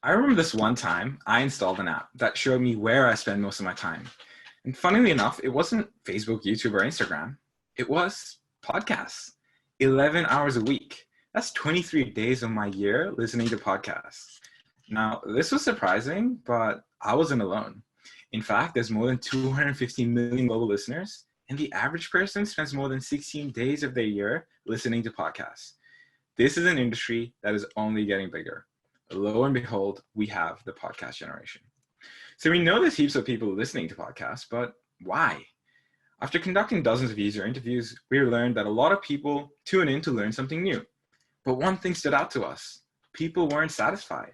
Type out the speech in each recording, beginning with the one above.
I remember this one time I installed an app that showed me where I spend most of my time. And funnily enough, it wasn't Facebook, YouTube, or Instagram. It was podcasts. 11 hours a week. That's 23 days of my year listening to podcasts. Now, this was surprising, but I wasn't alone. In fact, there's more than 250 million global listeners, and the average person spends more than 16 days of their year listening to podcasts. This is an industry that is only getting bigger. Lo and behold, we have the podcast generation. So we know there's heaps of people listening to podcasts, but why? After conducting dozens of user interviews, we learned that a lot of people tune in to learn something new. But one thing stood out to us. People weren't satisfied.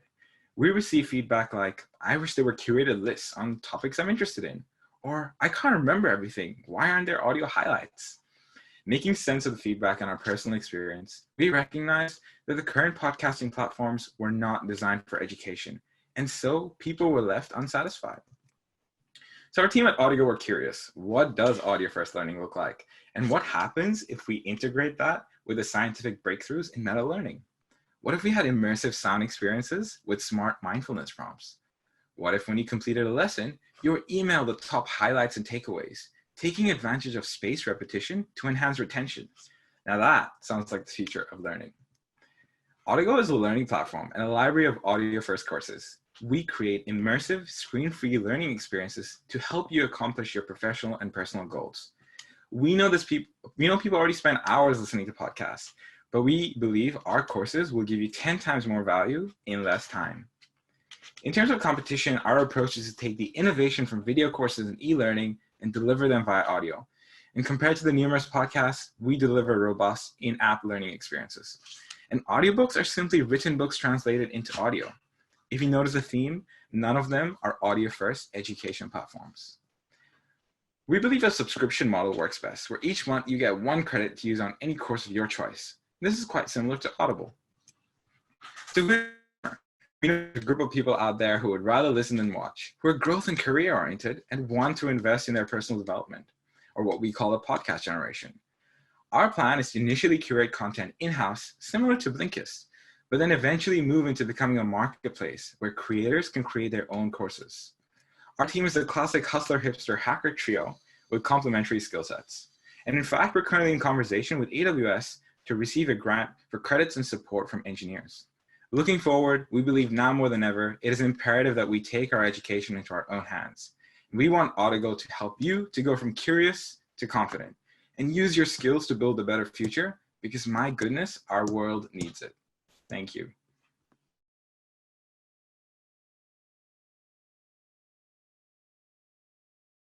We received feedback like, I wish there were curated lists on topics I'm interested in, or I can't remember everything. Why aren't there audio highlights? Making sense of the feedback and our personal experience, we recognized that the current podcasting platforms were not designed for education, and so people were left unsatisfied. So our team at Audigo were curious, what does audio-first learning look like? And what happens if we integrate that with the scientific breakthroughs in meta learning? What if we had immersive sound experiences with smart mindfulness prompts? What if when you completed a lesson, you were emailed the top highlights and takeaways, taking advantage of spaced repetition to enhance retention? Now that sounds like the future of learning. Audigo is a learning platform and a library of audio-first courses. We create immersive, screen-free learning experiences to help you accomplish your professional and personal goals. We know people already spend hours listening to podcasts, but we believe our courses will give you 10 times more value in less time. In terms of competition, our approach is to take the innovation from video courses and e-learning and deliver them via audio. And compared to the numerous podcasts, we deliver robust in-app learning experiences. And audiobooks are simply written books translated into audio. If you notice a theme, none of them are audio-first education platforms. We believe a subscription model works best, where each month you get 1 credit to use on any course of your choice. This is quite similar to Audible. So we know a group of people out there who would rather listen than watch, who are growth and career oriented and want to invest in their personal development, or what we call a podcast generation. Our plan is to initially curate content in-house, similar to Blinkist, but then eventually move into becoming a marketplace where creators can create their own courses. Our team is a classic hustler, hipster, hacker trio with complementary skill sets. And in fact, we're currently in conversation with AWS to receive a grant for credits and support from engineers. Looking forward, we believe now more than ever, it is imperative that we take our education into our own hands. We want Audigo to help you to go from curious to confident and use your skills to build a better future, because my goodness, our world needs it. Thank you.